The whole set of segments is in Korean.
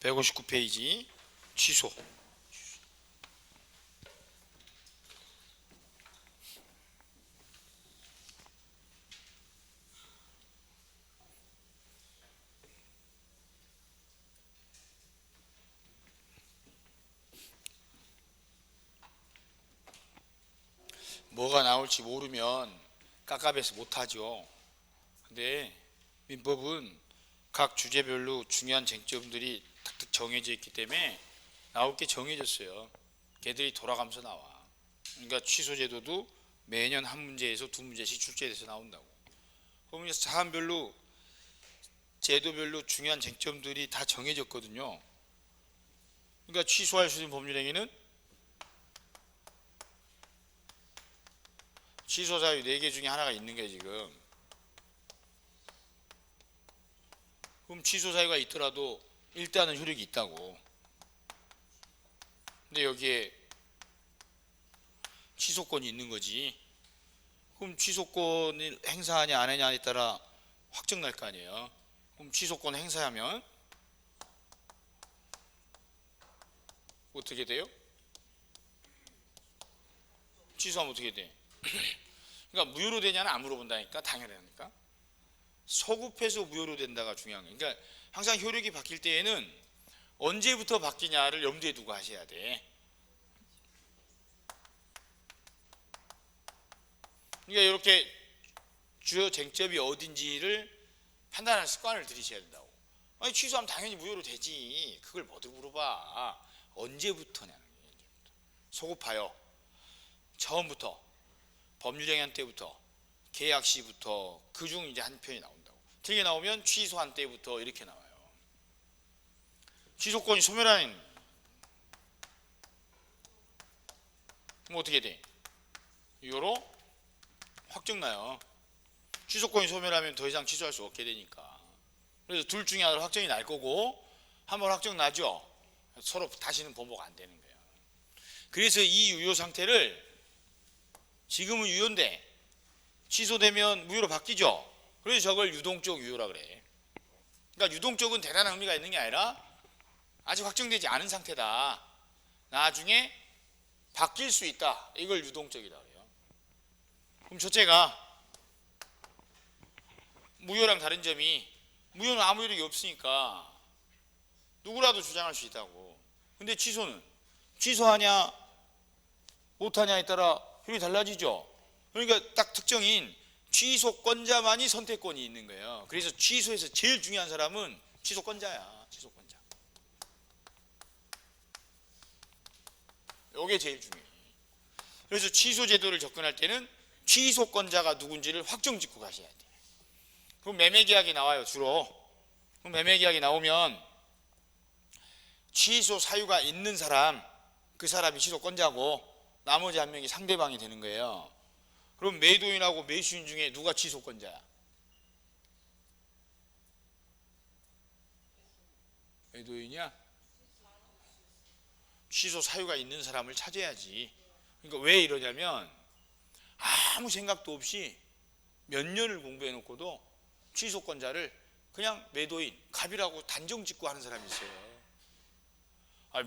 159페이지 취소. 뭐가 나올지 모르면 깝깝해서 못하죠. 근데 민법은 각 주제별로 중요한 쟁점들이 탁탁 정해져 있기 때문에 나올 게 정해졌어요. 걔들이 돌아가면서 나와. 그러니까 취소제도도 매년 한 문제에서 두 문제씩 출제돼서 나온다고. 그러면 사안별로 제도별로 중요한 쟁점들이 다 정해졌거든요. 그러니까 취소할 수 있는 법률행위는 취소 사유 4개 중에 하나가 있는 게 지금. 그럼 취소 사유가 있더라도 일단은 효력이 있다고. 근데 여기에 취소권이 있는 거지. 그럼 취소권을 행사하냐 안 하냐에 따라 확정 날 거 아니에요. 그럼 취소권 행사하면 어떻게 돼요? 취소하면 어떻게 돼? 그러니까 무효로 되냐는 안 물어본다니까. 당연하니까. 소급해서 무효로 된다가 중요한 거예요. 그러니까 항상 효력이 바뀔 때에는 언제부터 바뀌냐를 염두에 두고 하셔야 돼. 그러니까 이렇게 주요 쟁점이 어딘지를 판단하는 습관을 들이셔야 된다고. 아니 취소하면 당연히 무효로 되지. 그걸 뭐들 물어봐. 언제부터냐는 거예요. 소급하여 처음부터 법률행위한 때부터 계약 시부터 그중 이제 한 편이 나온다고. 틀리게 나오면 취소한 때부터 이렇게 나와요. 취소권이 소멸하는 그럼 어떻게 돼? 이거로 확정나요. 취소권이 소멸하면 더 이상 취소할 수 없게 되니까. 그래서 둘 중에 하나로 확정이 날 거고 한번 확정 나죠. 서로 다시는 번복 안 되는 거예요. 그래서 이 유효 상태를 지금은 유효인데 취소되면 무효로 바뀌죠. 그래서 저걸 유동적 유효라 그래. 그러니까 유동적은 대단한 의미가 있는 게 아니라 아직 확정되지 않은 상태다. 나중에 바뀔 수 있다. 이걸 유동적이다 그래요. 그럼 첫째가 무효랑 다른 점이 무효는 아무 효력이 없으니까 누구라도 주장할 수 있다고. 근데 취소는 취소하냐 못하냐에 따라 효력이 달라지죠. 그러니까 딱 특정인 취소권자만이 선택권이 있는 거예요. 그래서 취소에서 제일 중요한 사람은 취소권자야. 취소권자. 이게 제일 중요해. 그래서 취소 제도를 접근할 때는 취소권자가 누군지를 확정짓고 가셔야 돼. 그럼 매매계약이 나와요. 주로. 그럼 매매계약이 나오면 취소 사유가 있는 사람, 그 사람이 취소권자고 나머지 한 명이 상대방이 되는 거예요. 그럼 매도인하고 매수인 중에 누가 취소권자야? 매도인이야? 취소 사유가 있는 사람을 찾아야지. 그러니까 왜 이러냐면 아무 생각도 없이 몇 년을 공부해 놓고도 취소권자를 그냥 매도인, 갑이라고 단정 짓고 하는 사람이 있어요.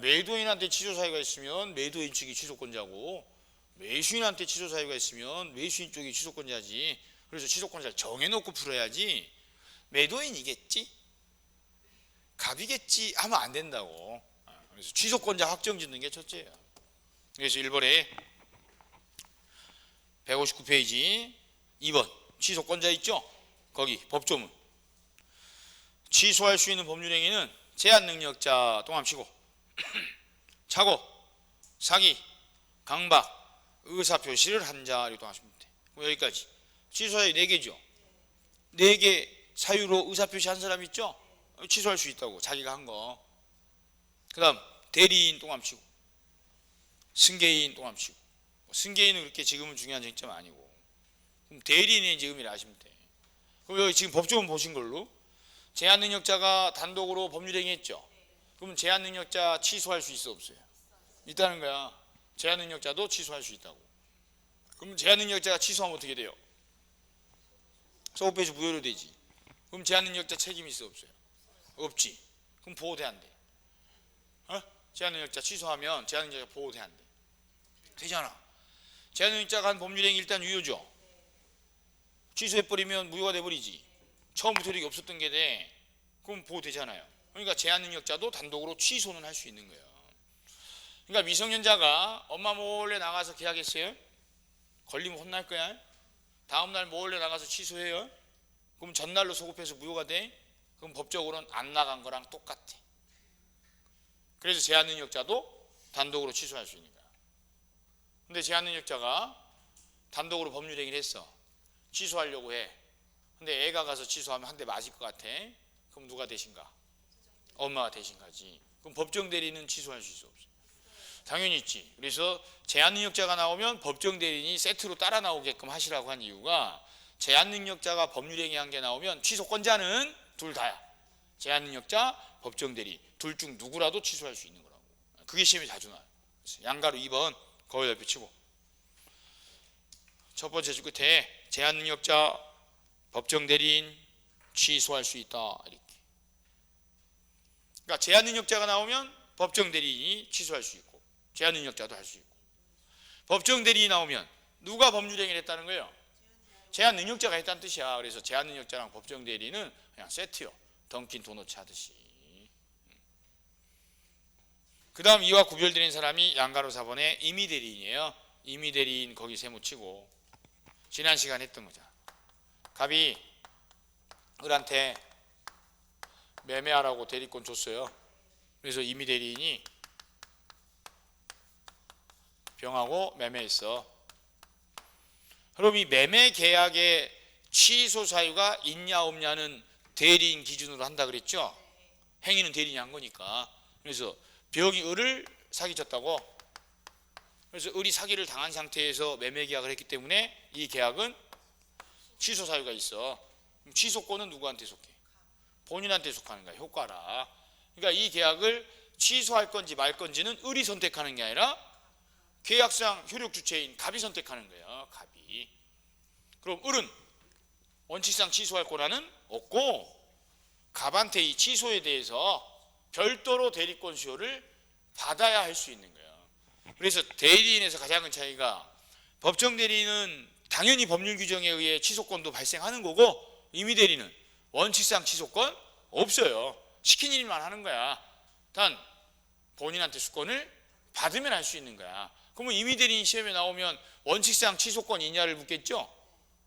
매도인한테 취소 사유가 있으면 매도인 측이 취소권자고 매수인한테 취소 사유가 있으면 매수인 쪽이 취소권자지. 그래서 취소권자를 정해놓고 풀어야지 매도인이겠지? 갑이겠지? 하면 안 된다고. 그래서 취소권자 확정 짓는 게 첫째예요. 그래서 1번에 159페이지 2번 취소권자 있죠? 거기 법조문. 취소할 수 있는 법률행위는 제한능력자 동함치고 착오, 사기, 강박, 의사표시를 한 자 이렇게 하시면 돼. 여기까지. 취소사유 4개죠. 4개 사유로 의사표시 한 사람 있죠? 취소할 수 있다고. 자기가 한 거. 그 다음 대리인 동함치고 승계인 동함치고. 승계인은 그렇게 지금은 중요한 쟁점 아니고. 그럼 대리인의 이제 의미를 아시면 돼. 그럼 여기 지금 법조문 보신 걸로 제한능력자가 단독으로 법률행위 했죠. 그럼 제한능력자 취소할 수 있어 없어요? 있다는 거야. 제한능력자도 취소할 수 있다고. 그럼 제한능력자가 취소하면 어떻게 돼요? 소급해서 무효로 되지. 그럼 제한능력자 책임이 있어 없어요? 없지. 그럼 보호돼 안 돼? 제한능력자 취소하면 제한능력자 보호돼 안 돼? 되잖아. 제한능력자가 한 법률행위 일단 유효죠. 취소해버리면 무효가 돼버리지. 처음부터 이렇게 없었던 게 돼. 그럼 보호되잖아요. 그러니까 제한능력자도 단독으로 취소는 할 수 있는 거예요. 그러니까 미성년자가 엄마 몰래 나가서 계약했어요. 걸리면 혼날 거야. 다음날 몰래 나가서 취소해요. 그럼 전날로 소급해서 무효가 돼. 그럼 법적으로는 안 나간 거랑 똑같아. 그래서 제한능력자도 단독으로 취소할 수 있는 거야. 근데 제한능력자가 단독으로 법률행위를 했어. 취소하려고 해. 근데 애가 가서 취소하면 한 대 맞을 것 같아. 그럼 누가 대신가? 엄마가 대신가지. 그럼 법정 대리인은 취소할 수 있어 없어? 당연히 있지. 그래서 제한능력자가 나오면 법정 대리인이 세트로 따라 나오게끔 하시라고 한 이유가 제한능력자가 법률행위한 게 나오면 취소권자는 둘 다야. 제한능력자, 법정 대리 둘 중 누구라도 취소할 수 있는 거라고. 그게 시험에 자주 나와요. 양가로 2번 거의 넓히치고 첫 번째 줄 끝에 제한능력자, 법정 대리인 취소할 수 있다 이렇게. 그러니까 제한능력자가 나오면 법정 대리인이 취소할 수 있고 제한능력자도 할 수 있고 법정 대리인이 나오면 누가 법률행위를 했다는 거예요? 제한능력자가 했다는 뜻이야. 그래서 제한능력자랑 법정 대리인은 그냥 세트요. 던킨 도너츠 하듯이. 그 다음 이와 구별되는 사람이 양가로 4번의 임의대리인이에요. 임의대리인 거기 세모치고 지난 시간에 했던 거죠. 갑이 을한테 매매하라고 대리권 줬어요. 그래서 임의대리인이 병하고 매매했어. 그럼 이 매매 계약의 취소 사유가 있냐 없냐는 대리인 기준으로 한다 그랬죠. 행위는 대리인이 한 거니까. 그래서 병이 을을 사기쳤다고. 그래서 을이 사기를 당한 상태에서 매매 계약을 했기 때문에 이 계약은 취소 사유가 있어. 그럼 취소권은 누구한테 속해? 본인한테 속하는 거야. 효과라. 그러니까 이 계약을 취소할 건지 말 건지는 을이 선택하는 게 아니라 계약상 효력 주체인 갑이 선택하는 거예요. 갑이. 그럼 을은 원칙상 취소할 권한은 없고 갑한테 이 취소에 대해서 별도로 대리권 수요를 받아야 할 수 있는 거예요. 그래서 대리인에서 가장 큰 차이가 법정 대리인은 당연히 법률 규정에 의해 취소권도 발생하는 거고 임의대리는 원칙상 취소권 없어요. 시킨 일만 하는 거야. 단 본인한테 수권을 받으면 할 수 있는 거야. 그러면 임의대리인 시험에 나오면 원칙상 취소권 있냐를 묻겠죠.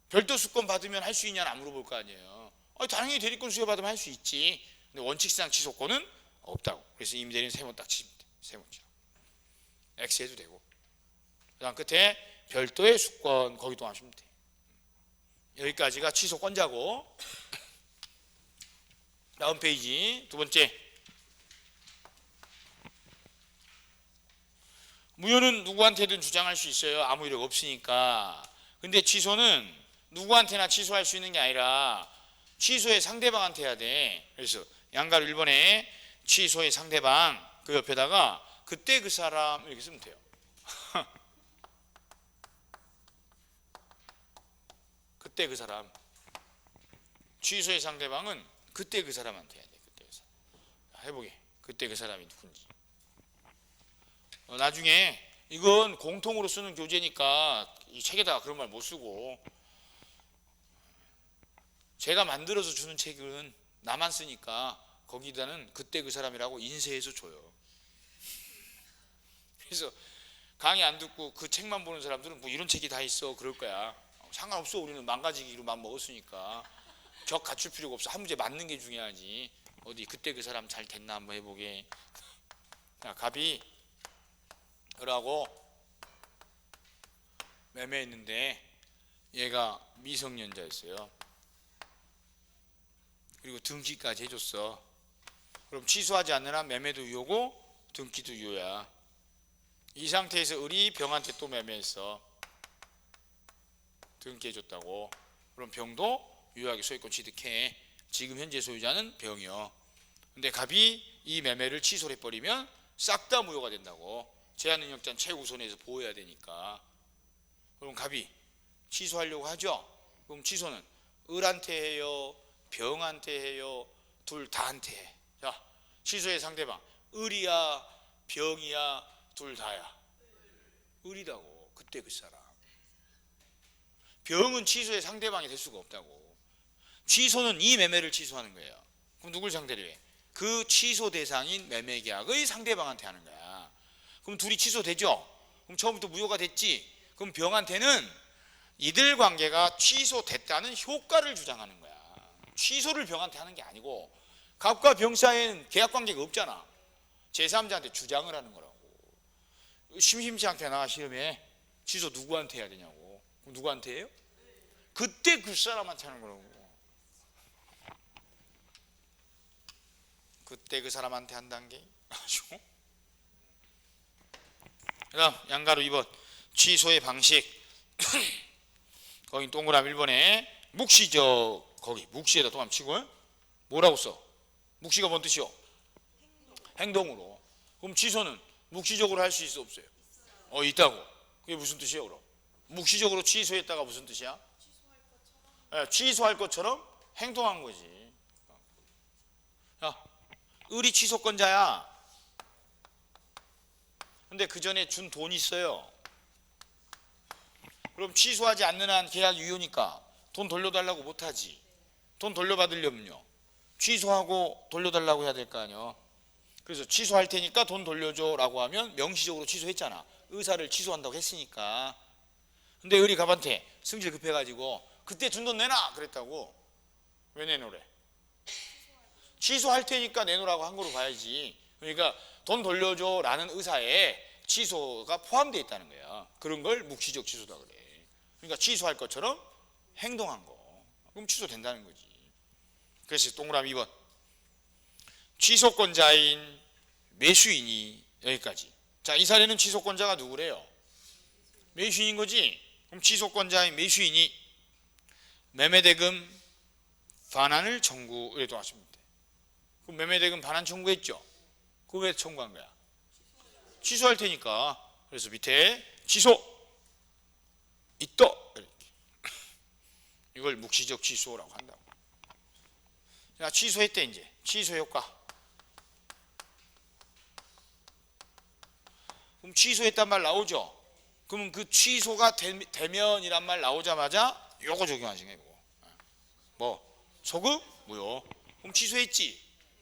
별도 수권 받으면 할 수 있냐는 안 물어볼 거 아니에요. 당연히 대리권 수여받으면 할 수 있지. 근데 원칙상 취소권은 없다고. 그래서 임의대리인 세모 딱 치면 돼. 세모죠. X 해도 되고. 그 다음 끝에 별도의 수권 거기도 하시면 돼. 여기까지가 취소권자고. 다음 페이지 두 번째. 무효는 누구한테든 주장할 수 있어요. 아무 이력 없으니까. 근데 취소는 누구한테나 취소할 수 있는 게 아니라 취소의 상대방한테 해야 돼. 그래서 양가로 1번에 취소의 상대방 그 옆에다가 그때 그 사람 이렇게 쓰면 돼요. 그때 그 사람. 취소의 상대방은 그때 그 사람한테 해야 돼. 그때 그 사람. 해보게. 그때 그 사람이 누군지. 나중에 이건 공통으로 쓰는 교재니까 이 책에다가 그런 말 못 쓰고 제가 만들어서 주는 책은 나만 쓰니까 거기다는 그때 그 사람이라고 인쇄해서 줘요. 그래서 강의 안 듣고 그 책만 보는 사람들은 뭐 이런 책이 다 있어 그럴 거야. 상관없어. 우리는 망가지기로 맘 먹었으니까 격 갖출 필요가 없어. 한 문제 맞는 게 중요하지. 어디 그때 그 사람 잘 됐나 한번 해보게. 자, 갑이 을하고 매매했는데 얘가 미성년자였어요. 그리고 등기까지 해줬어. 그럼 취소하지 않는 한 매매도 유효고 등기도 유효야. 이 상태에서 을이 병한테 또 매매했어. 등기해줬다고. 그럼 병도 유효하게 소유권 취득해. 지금 현재 소유자는 병이요. 근데 갑이 이 매매를 취소를 해버리면 싹 다 무효가 된다고. 제한능력자는 최우선에서 보호해야 되니까. 그럼 갑이 취소하려고 하죠. 그럼 취소는 을한테 해요, 병한테 해요, 둘 다한테 해. 자, 취소의 상대방 을이야 병이야 둘 다야? 을이라고. 그때 그 사람. 병은 취소의 상대방이 될 수가 없다고. 취소는 이 매매를 취소하는 거예요. 그럼 누굴 상대로 해? 그 취소 대상인 매매계약의 상대방한테 하는 거야. 그럼 둘이 취소되죠? 그럼 처음부터 무효가 됐지? 그럼 병한테는 이들 관계가 취소됐다는 효과를 주장하는 거야. 취소를 병한테 하는 게 아니고, 갑과 병 사이에는 계약 관계가 없잖아. 제3자한테 주장을 하는 거라고. 심심치 않게 나 시험에 취소 누구한테 해야 되냐고. 그럼 누구한테 해요? 그때 그 사람한테 하는 거라고. 그때 그 사람한테 한다는 게 아주. 그 다음 양가로 2번 취소의 방식. 거기 동그라미 1번에 묵시적, 거기 묵시에다 동그라미 치고 뭐라고 써? 묵시가 뭔 뜻이요? 행동으로. 그럼 취소는 묵시적으로 할 수 있어 없어요? 있다고. 그게 무슨 뜻이에요 그럼? 묵시적으로 취소했다가 무슨 뜻이야? 취소할 것처럼 행동한 거지. 야, 을이 취소권자야. 근데 그 전에 준 돈이 있어요. 그럼 취소하지 않는 한 계약 유효니까 돈 돌려달라고 못하지. 돈 돌려받으려면요 취소하고 돌려달라고 해야 될 거 아니야. 그래서 취소할 테니까 돈 돌려줘 라고 하면 명시적으로 취소했잖아. 의사를 취소한다고 했으니까. 근데 을이 갑한테 승질 급해가지고 그때 준 돈 내놔 그랬다고. 왜 내놓으래? 취소할 테니까 내놓으라고 한 거로 봐야지. 그러니까 돈 돌려줘 라는 의사에 취소가 포함되어 있다는 거야. 그런 걸 묵시적 취소다 그래. 그러니까 취소할 것처럼 행동한 거. 그럼 취소된다는 거지. 그래서 동그라미 2번 취소권자인 매수인이 여기까지. 자, 이 사례는 취소권자가 누구래요? 매수인인 거지. 그럼 취소권자인 매수인이 매매대금 반환을 청구 이래도 하시면 돼. 그럼 매매대금 반환 청구했죠? 그거 왜 청구한 거야? 취소할 테니까. 그래서 밑에 취소 있다 이렇게. 이걸 묵시적 취소라고 한다고. 자, 취소했대. 이제 취소 효과. 그럼 취소했단 말 나오죠? 그러면 그 취소가 되면이란 말 나오자마자 요거 적용하시는 거고. 뭐 소급 무효. 그럼 취소했지.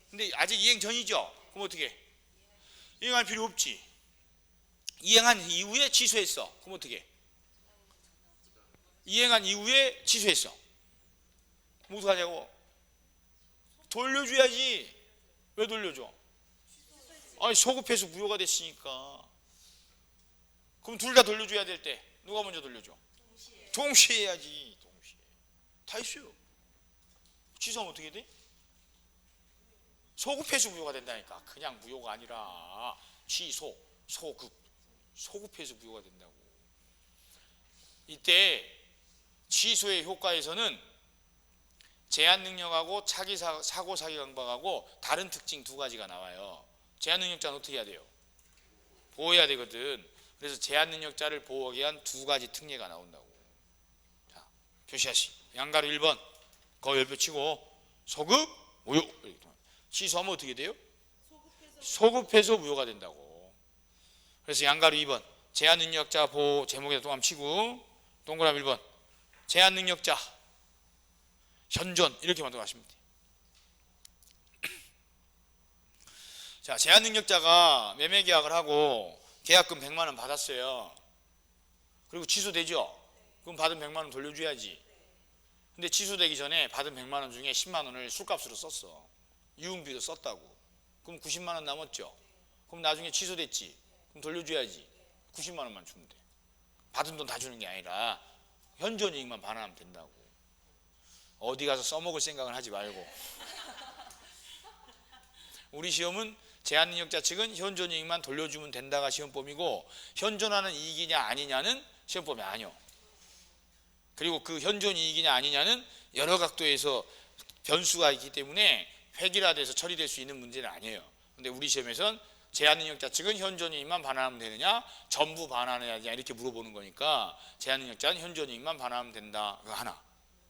근데 아직 이행 전이죠. 그럼 어떻게? 이행할 필요 없지. 이행한 이후에 취소했어. 그럼 어떻게? 이행한 이후에 취소했어. 뭐 어떡하냐고? 돌려줘야지. 왜 돌려줘? 아니 소급해서 무효가 됐으니까. 그럼 둘 다 돌려줘야 될 때 누가 먼저 돌려줘? 동시에 해야지. 동시에. 다 있어요. 취소하면 어떻게 돼? 소급해서 무효가 된다니까. 그냥 무효가 아니라 취소, 소급. 소급해서 무효가 된다고. 이때 취소의 효과에서는 제한 능력하고 사고 사기 강박하고 다른 특징 두 가지가 나와요. 제한 능력자는 어떻게 해야 돼요? 보호해야 되거든. 그래서 제한 능력자를 보호하기 위한 두 가지 특례가 나온다고. 자, 표시하시. 양가로 1번 거 열표 치고 소급 무효. 취소하면 어떻게 돼요? 소급해서 무효가 된다고. 그래서 양가로 2번 제한 능력자 보호 제목에다 동함 치고 동그라미 1번 제한 능력자 현존 이렇게 만들어 가시면 돼요. 자, 제한 능력자가 매매 계약을 하고 계약금 100만 원 받았어요. 그리고 취소되죠? 그럼 받은 100만 원 돌려줘야지. 근데 취소되기 전에 받은 100만 원 중에 10만 원을 술값으로 썼어. 유흥비도 썼다고. 그럼 90만 원 남았죠? 그럼 나중에 취소됐지? 그럼 돌려줘야지. 90만 원만 주면 돼. 받은 돈 다 주는 게 아니라 현존 이익만 반환하면 된다고. 어디 가서 써먹을 생각을 하지 말고. 우리 시험은 제한능력자 측은 현존 이익만 돌려주면 된다가 시험범위고 현존하는 이익이냐 아니냐는 시험범위 아니요. 그리고 그 현존 이익이냐 아니냐는 여러 각도에서 변수가 있기 때문에 획일화돼서 처리될 수 있는 문제는 아니에요. 근데 우리 시험에선 제한능력자 측은 현존 이익만 반환하면 되느냐 전부 반환해야 되냐 이렇게 물어보는 거니까 제한능력자는 현존 이익만 반환하면 된다. 그거 하나.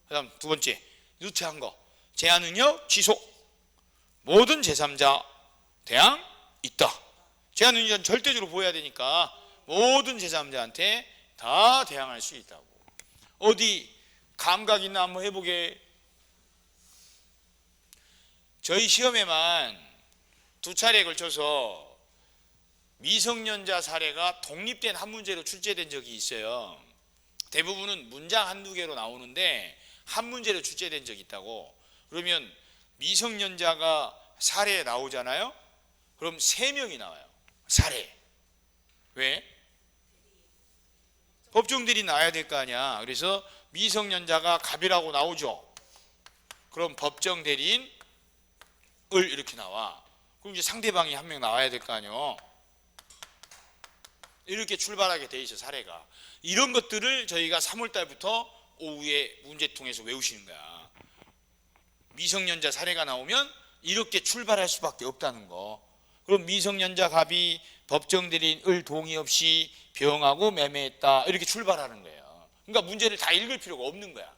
그 다음 두 번째 루트한 거 제한능력 취소 모든 제3자 대항 있다. 제한 능력자는 절대적으로 보호해야 되니까 모든 제3자한테 다 대항할 수 있다고. 어디 감각 있나 한번 해보게. 저희 시험에만 2차례에 걸쳐서 미성년자 사례가 독립된 한 문제로 출제된 적이 있어요. 대부분은 문장 한두 개로 나오는데 한 문제로 출제된 적이 있다고. 그러면 미성년자가 사례에 나오잖아요. 그럼 3명이 나와요. 사례. 왜? 법정들이 나와야 될 거 아니야. 그래서 미성년자가 갑이라고 나오죠. 그럼 법정 대리인 을 이렇게 나와. 그럼 이제 상대방이 한 명 나와야 될 거 아니요. 이렇게 출발하게 돼 있어 사례가. 이런 것들을 저희가 3월 달부터 오후에 문제통에서 외우시는 거야. 미성년자 사례가 나오면 이렇게 출발할 수밖에 없다는 거. 그럼 미성년자 갑이 법정 대리인 을 동의 없이 병하고 매매했다 이렇게 출발하는 거예요. 그러니까 문제를 다 읽을 필요가 없는 거야.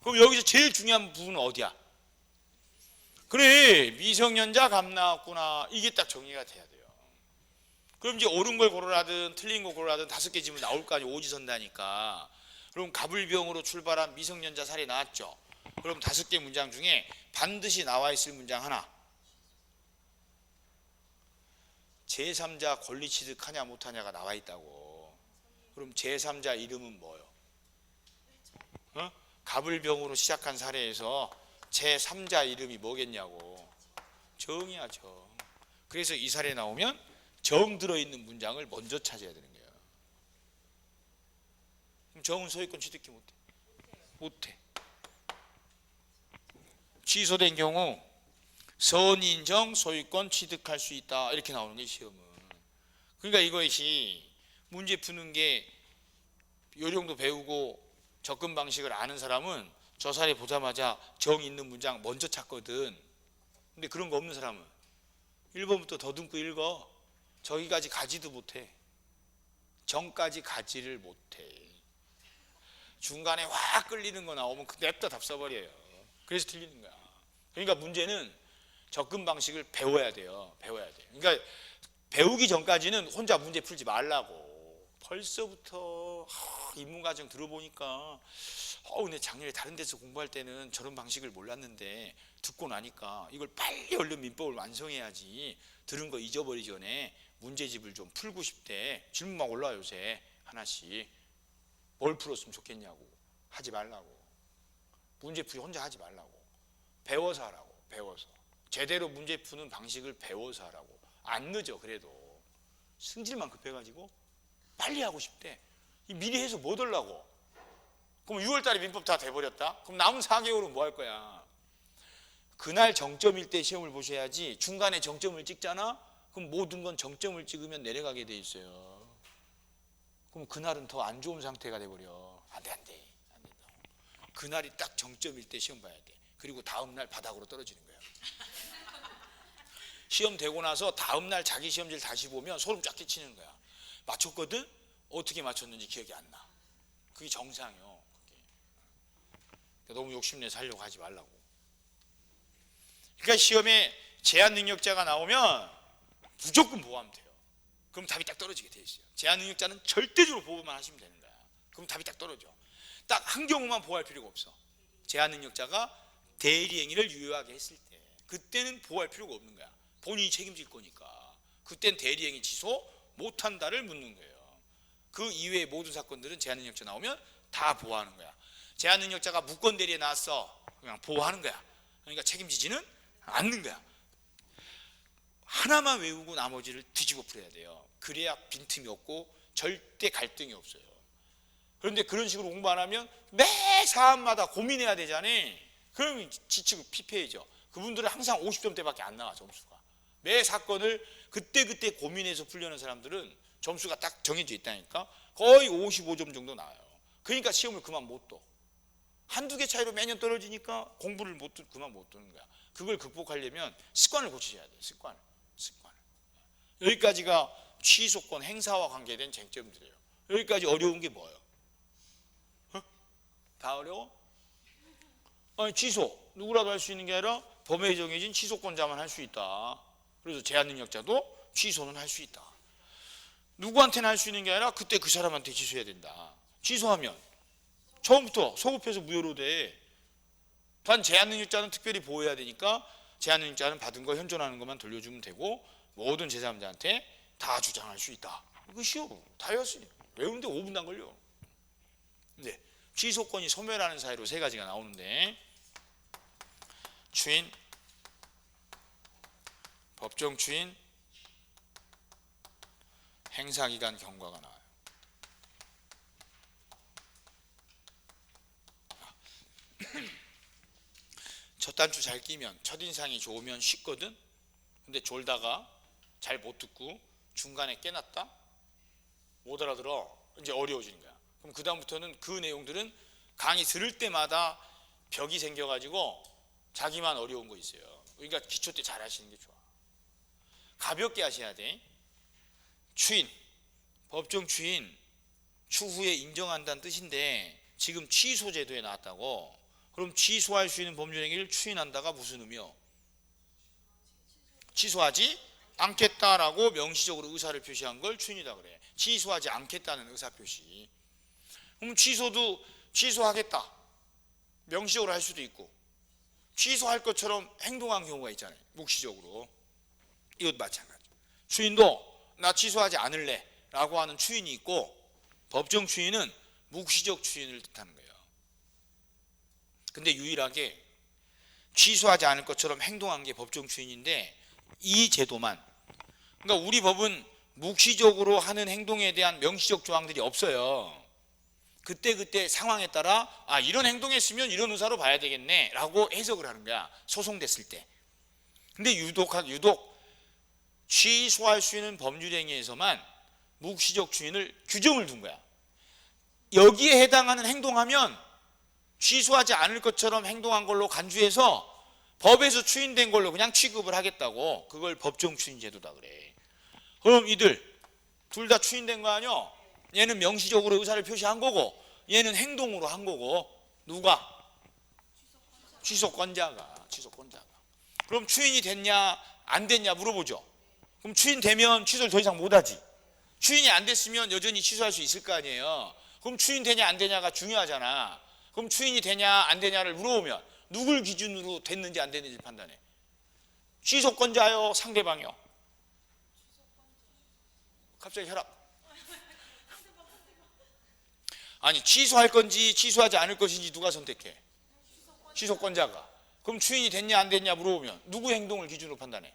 그럼 여기서 제일 중요한 부분은 어디야? 그래, 미성년자 갑 나왔구나. 이게 딱 정리가 돼야 돼요. 그럼 이제 옳은 걸 고르라든 틀린 거 고르라든 5개 질문 나올 거 아니에요. 오지선다니까. 그럼 갑을병으로 출발한 미성년자 사례 나왔죠. 그럼 5개 문장 중에 반드시 나와 있을 문장 하나. 제3자 권리 취득하냐 못하냐가 나와 있다고. 그럼 제3자 이름은 뭐요? 갑을병으로 시작한 사례에서 제3자 이름이 뭐겠냐고. 정이야, 정. 그래서 이 사례 나오면 정 들어있는 문장을 먼저 찾아야 되는 거예요. 그럼 정은 소유권 취득해 못해? 못해. 취소된 경우 선인정 소유권 취득할 수 있다 이렇게 나오는 게 시험은. 그러니까 이것이 문제 푸는 게 요령도 배우고 접근 방식을 아는 사람은 저 사례 보자마자 정 있는 문장 먼저 찾거든. 근데 그런 거 없는 사람은 1번부터 더듬고 읽어. 저기까지 가지도 못해. 정까지 가지를 못해. 중간에 확 끌리는 거 나오면 냅다 답 써버려요. 그래서 틀리는 거야. 그러니까 문제는 접근 방식을 배워야 돼요. 배워야 돼요. 그러니까 배우기 전까지는 혼자 문제 풀지 말라고. 벌써부터 입문과정 들어보니까 근데 작년에 다른 데서 공부할 때는 저런 방식을 몰랐는데 듣고 나니까 이걸 빨리 얼른 민법을 완성해야지 들은 거 잊어버리기 전에 문제집을 좀 풀고 싶대. 질문 막 올라와 요새 하나씩. 뭘 풀었으면 좋겠냐고. 하지 말라고. 문제 풀이 혼자 하지 말라고. 배워서 하라고. 배워서. 제대로 문제 푸는 방식을 배워서 하라고. 안 늦어. 그래도 승질만 급해가지고 빨리 하고 싶대. 미리 해서 뭐 하려고. 그럼 6월 달에 민법 다 돼버렸다? 그럼 남은 4개월은 뭐 할 거야? 그날 정점일 때 시험을 보셔야지. 중간에 정점을 찍잖아? 그럼 모든 건 정점을 찍으면 내려가게 돼 있어요. 그럼 그날은 더 안 좋은 상태가 돼버려. 안 돼. 그날이 딱 정점일 때 시험 봐야 돼. 그리고 다음날 바닥으로 떨어지는 거야. 시험 되고 나서 다음날 자기 시험지를 다시 보면 소름 쫙 끼치는 거야. 맞췄거든? 어떻게 맞췄는지 기억이 안 나. 그게 정상이요. 너무 욕심내서 하려고 하지 말라고. 그러니까 시험에 제한 능력자가 나오면 무조건 보호하면 돼요. 그럼 답이 딱 떨어지게 돼 있어요. 제한 능력자는 절대적으로 보호만 하시면 되는 거야. 그럼 답이 딱 떨어져. 딱 한 경우만 보호할 필요가 없어. 제한 능력자가 대리행위를 유효하게 했을 때 그때는 보호할 필요가 없는 거야. 본인이 책임질 거니까. 그땐 대리행위 취소 못한다를 묻는 거예요. 그 이외의 모든 사건들은 제한 능력자 나오면 다 보호하는 거야. 제한 능력자가 무권 대리에 나왔어. 그냥 보호하는 거야. 그러니까 책임지지는 않는 거야. 하나만 외우고 나머지를 뒤집어 풀어야 돼요. 그래야 빈틈이 없고 절대 갈등이 없어요. 그런데 그런 식으로 공부 안 하면 매 사안마다 고민해야 되잖아. 그럼 지치고 피폐해져. 그분들은 항상 50점대밖에 안 나와 점수가. 매 사건을 그때그때 고민해서 풀려는 사람들은 점수가 딱 정해져 있다니까. 거의 55점 정도 나와요. 그러니까 시험을 그만 못 둬. 한두 개 차이로 매년 떨어지니까 공부를 그만 못 두는 거야. 그걸 극복하려면 습관을 고치셔야 돼요. 습관을. 여기까지가 취소권 행사와 관계된 쟁점들이에요. 여기까지 어려운 게 뭐예요? 다 어려워? 아니, 취소 누구라도 할 수 있는 게 아니라 법에 정해진 취소권자만 할 수 있다. 그래서 제한 능력자도 취소는 할 수 있다. 누구한테는 할 수 있는 게 아니라 그때 그 사람한테 취소해야 된다. 취소하면 처음부터 소급해서 무효로 돼. 단 제한능력자는 특별히 보호해야 되니까 제한능력자는 받은 거 현존하는 것만 돌려주면 되고 모든 제3자한테 다 주장할 수 있다. 이거 쉬워. 다 외웠어요. 외우는데 5분도 안 걸려. 근데 취소권이 소멸하는 사유로 세 가지가 나오는데 추인, 법정 추인, 행사기간 경과가 나와요. 첫 단추 잘 끼면 첫인상이 좋으면 쉽거든. 근데 졸다가 잘 못 듣고 중간에 깨놨다 못 알아들어. 이제 어려워지는 거야. 그럼 그 다음부터는 그 내용들은 강의 들을 때마다 벽이 생겨가지고 자기만 어려운 거 있어요. 그러니까 기초 때 잘 하시는 게 좋아. 가볍게 하셔야 돼. 추인, 법정 추인, 추후에 인정한다는 뜻인데 지금 취소 제도에 나왔다고. 그럼 취소할 수 있는 법률행위를 추인한다가 무슨 의미요? 취소하지 않겠다라고 명시적으로 의사를 표시한 걸 추인이다 그래. 취소하지 않겠다는 의사표시. 그럼 취소도 취소하겠다 명시적으로 할 수도 있고 취소할 것처럼 행동한 경우가 있잖아요. 묵시적으로. 이것도 마찬가지. 추인도 나 취소하지 않을래 라고 하는 추인이 있고 법정 추인은 묵시적 추인을 뜻하는 거예요. 근데 유일하게 취소하지 않을 것처럼 행동한 게 법정 추인인데 이 제도만, 그러니까 우리 법은 묵시적으로 하는 행동에 대한 명시적 조항들이 없어요. 그때 상황에 따라 이런 행동했으면 이런 의사로 봐야 되겠네 라고 해석을 하는 거야. 소송됐을 때. 근데 유독 취소할 수 있는 법률행위에서만 묵시적 추인을 규정을 둔 거야. 여기에 해당하는 행동하면 취소하지 않을 것처럼 행동한 걸로 간주해서 법에서 추인된 걸로 그냥 취급을 하겠다고. 그걸 법정 추인 제도다 그래. 그럼 이들 둘 다 추인된 거 아니야? 얘는 명시적으로 의사를 표시한 거고 얘는 행동으로 한 거고. 누가? 취소권자가. 그럼 추인이 됐냐 안 됐냐 물어보죠. 그럼 추인되면 취소를 더 이상 못하지. 추인이 안 됐으면 여전히 취소할 수 있을 거 아니에요. 그럼 추인되냐 안 되냐가 중요하잖아. 그럼 추인이 되냐 안 되냐를 물어보면 누굴 기준으로 됐는지 안 됐는지 판단해. 취소권자요 상대방이요? 갑자기 혈압. 아니 취소할 건지 취소하지 않을 것인지 누가 선택해? 취소권자가. 그럼 추인이 됐냐 안 됐냐 물어보면 누구 행동을 기준으로 판단해?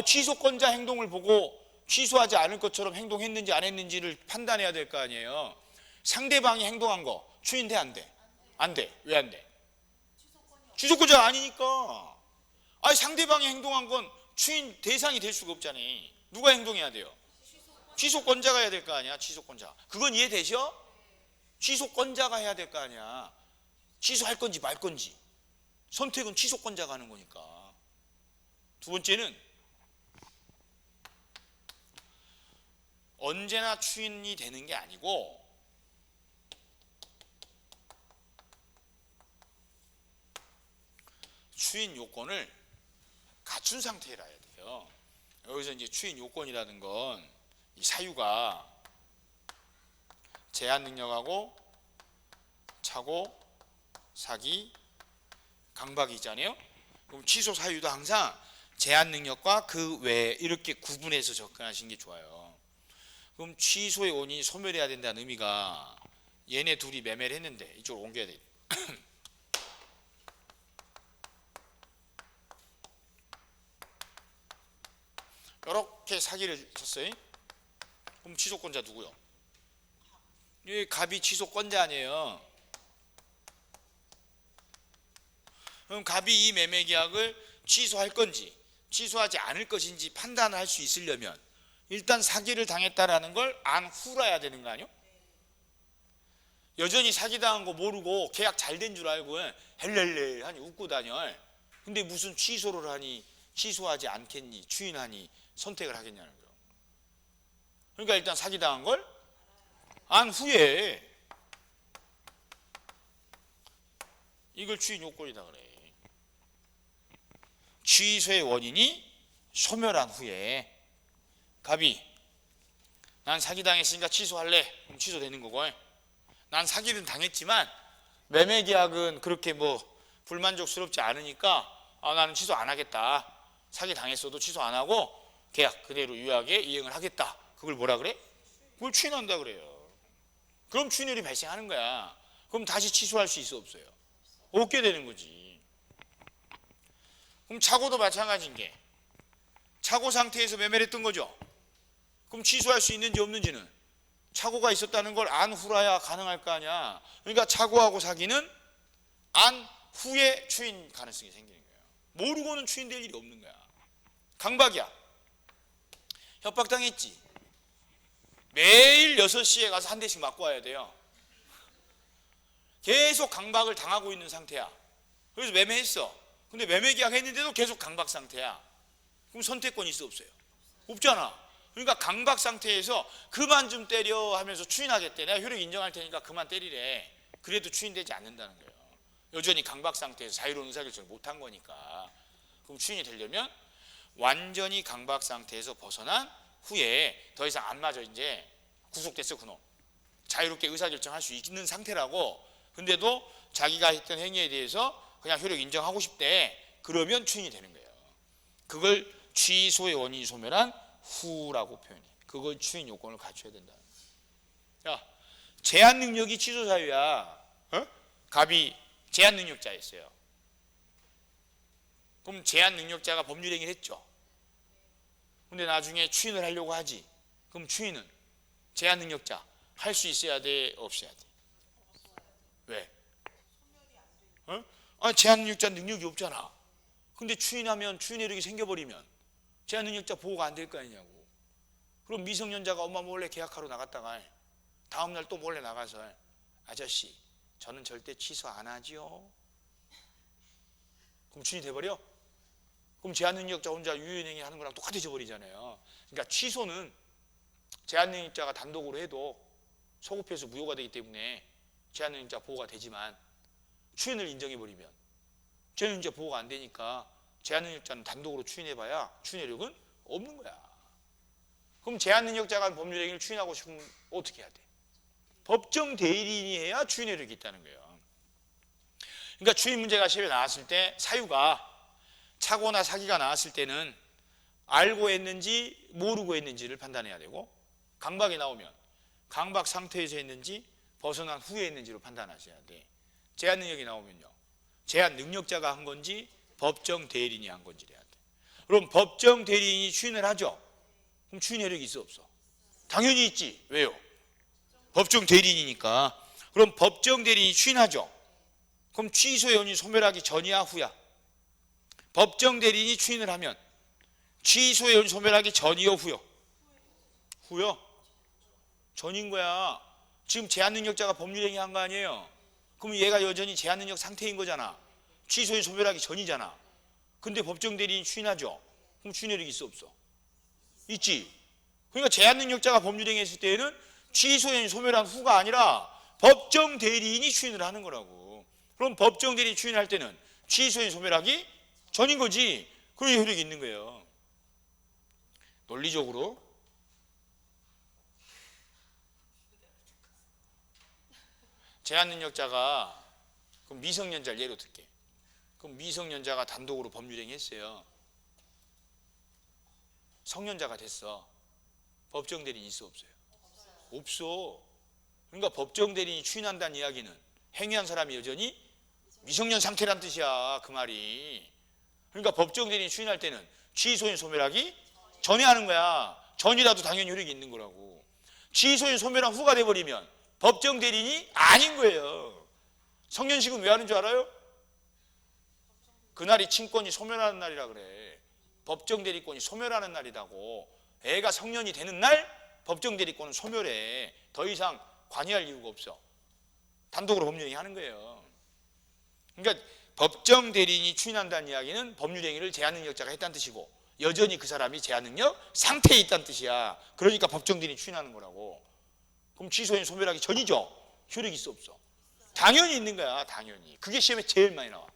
취소권자 행동을 보고 취소하지 않을 것처럼 행동했는지 안 했는지를 판단해야 될 거 아니에요. 상대방이 행동한 거 추인돼 안 돼? 안 돼. 왜 안 돼? 취소권자가 아니니까. 상대방이 행동한 건 추인 대상이 될 수가 없잖아. 누가 행동해야 돼요? 취소권자가 해야 될 거 아니야. 취소권자. 그건 이해되셔? 취소권자가 해야 될 거 아니야. 취소할 건지 말 건지 선택은 취소권자가 하는 거니까. 두 번째는 언제나 추인이 되는 게 아니고 추인 요건을 갖춘 상태라 해야 돼요. 여기서 이제 추인 요건이라는 건 이 사유가 제한 능력하고 착오, 사기, 강박이 있잖아요. 그럼 취소 사유도 항상 제한 능력과 그 외에 이렇게 구분해서 접근하시는 게 좋아요. 그럼 취소의 원인이 소멸해야 된다는 의미가 얘네 둘이 매매를 했는데 이쪽으로 옮겨야 돼. 이렇게 사기를 쳤어요. 그럼 취소권자 누구요? 이 갑이 취소권자 아니에요. 그럼 갑이 이 매매 계약을 취소할 건지 취소하지 않을 것인지 판단할 수 있으려면 일단 사기를 당했다라는 걸 안 후라야 되는 거 아니요? 여전히 사기당한 거 모르고 계약 잘 된 줄 알고 헬렐레 하니 웃고 다녀. 근데 무슨 취소를 하니 취소하지 않겠니 추인하니 선택을 하겠냐는 거예요. 그러니까 일단 사기당한 걸 안 후에 이걸 추인 요건이다 그래. 취소의 원인이 소멸한 후에 갑이 난 사기당했으니까 취소할래. 그럼 취소되는 거고, 난 사기는 당했지만 매매계약은 그렇게 뭐 불만족스럽지 않으니까 나는 취소 안 하겠다. 사기 당했어도 취소 안 하고 계약 그대로 유효하게 이행을 하겠다. 그걸 뭐라 그래? 그걸 추인한다 그래요. 그럼 추인율이 발생하는 거야. 그럼 다시 취소할 수 있어 없어요? 없게 되는 거지. 그럼 차고도 마찬가지인 게, 차고 상태에서 매매를 했던 거죠. 그럼 취소할 수 있는지 없는지는 차고가 있었다는 걸 안 후라야 가능할 거 아니야. 그러니까 차고하고 사기는 안 후에 추인 가능성이 생기는 거예요. 모르고는 추인될 일이 없는 거야. 강박이야. 협박당했지. 매일 6시에 가서 한 대씩 맞고 와야 돼요. 계속 강박을 당하고 있는 상태야. 그래서 매매했어. 근데 매매 계약 했는데도 계속 강박 상태야. 그럼 선택권이 있어 없어요? 없잖아. 그러니까 강박 상태에서 그만 좀 때려 하면서 추인하겠대. 내가 효력 인정할 테니까 그만 때리래. 그래도 추인되지 않는다는 거예요. 여전히 강박 상태에서 자유로운 의사결정을 못한 거니까. 그럼 추인이 되려면 완전히 강박 상태에서 벗어난 후에 더 이상 안 맞아. 이제 구속됐어 그놈. 자유롭게 의사결정할 수 있는 상태라고. 근데도 자기가 했던 행위에 대해서 그냥 효력 인정하고 싶대. 그러면 추인이 되는 거예요. 그걸 취소의 원인이 소멸한 후라고 표현해. 그걸 추인 요건을 갖춰야 된다. 야, 제한 능력이 취소 사유야. 갑이 제한 능력자였어요. 그럼 제한 능력자가 법률 행위를 했죠. 근데 나중에 추인을 하려고 하지. 그럼 추인은 제한 능력자 할 수 있어야 돼, 없어야 돼? 왜? 제한 능력자 능력이 없잖아. 근데 추인하면 추인 효력이 생겨버리면 제한 능력자 보호가 안 될 거 아니냐고. 그럼 미성년자가 엄마 몰래 계약하러 나갔다가 다음날 또 몰래 나가서 아저씨 저는 절대 취소 안 하지요. 그럼 추인이 돼버려? 그럼 제한 능력자 혼자 유효행위 하는 거랑 똑같아져 버리잖아요. 그러니까 취소는 제한 능력자가 단독으로 해도 소급해서 무효가 되기 때문에 제한 능력자 보호가 되지만, 추인을 인정해버리면 제한 능력자 보호가 안 되니까 제한 능력자는 단독으로 추인해봐야 추인효력은 없는 거야. 그럼 제한 능력자가 법률 행위를 추인하고 싶으면 어떻게 해야 돼? 법정 대리인이 해야 추인효력이 있다는 거예요. 그러니까 추인 문제가 시험에 나왔을 때 사유가 차고나 사기가 나왔을 때는 알고 했는지 모르고 했는지를 판단해야 되고, 강박이 나오면 강박 상태에서 했는지 벗어난 후에 했는지로 판단하셔야 돼. 제한 능력이 나오면요, 제한 능력자가 한 건지 법정 대리인이 한 건지를 해야 돼. 그럼 법정 대리인이 추인을 하죠. 그럼 추인 효력이 있어 없어? 당연히 있지. 왜요? 법정 대리인이니까. 그럼 법정 대리인이 추인하죠. 그럼 취소 요건이 소멸하기 전이야 후야? 법정 대리인이 추인을 하면 취소 요건이 소멸하기 전이요 후요? 후요? 전인 거야. 지금 제한 능력자가 법률 행위 한 거 아니에요? 그럼 얘가 여전히 제한 능력 상태인 거잖아. 취소의 소멸하기 전이잖아. 근데 법정 대리인이 추인하죠. 그럼 추인 효력이 있어 없어? 있지. 그러니까 제한 능력자가 법률 행위 했을 때에는 취소의 소멸한 후가 아니라 법정 대리인이 추인을 하는 거라고. 그럼 법정 대리인이 추인할 때는 취소의 소멸하기 전인 거지. 그런 효력이 있는 거예요. 논리적으로 제한 능력자가, 그럼 미성년자를 예로 들게. 그럼 미성년자가 단독으로 법률행위 했어요. 성년자가 됐어. 법정 대리인이 있어 없어요? 없어. 그러니까 법정 대리인이 추인한다는 이야기는 행위한 사람이 여전히 미성년 상태란 뜻이야. 그 말이. 그러니까 법정 대리인이 추인할 때는 취소인 소멸하기 전에 하는 거야. 전이라도 당연히 효력이 있는 거라고. 취소인 소멸한 후가 돼버리면 법정 대리인이 아닌 거예요. 성년식은 왜 하는 줄 알아요? 그날이 친권이 소멸하는 날이라 그래. 법정 대리권이 소멸하는 날이라고. 애가 성년이 되는 날 법정 대리권은 소멸해. 더 이상 관여할 이유가 없어. 단독으로 법률행위 하는 거예요. 그러니까 법정 대리인이 추인한다는 이야기는 법률행위를 제한 능력자가 했다는 뜻이고, 여전히 그 사람이 제한 능력 상태에 있다는 뜻이야. 그러니까 법정 대리인이 추인하는 거라고. 그럼 취소인 소멸하기 전이죠. 효력이 있어 없어? 당연히 있는 거야. 당연히. 그게 시험에 제일 많이 나와.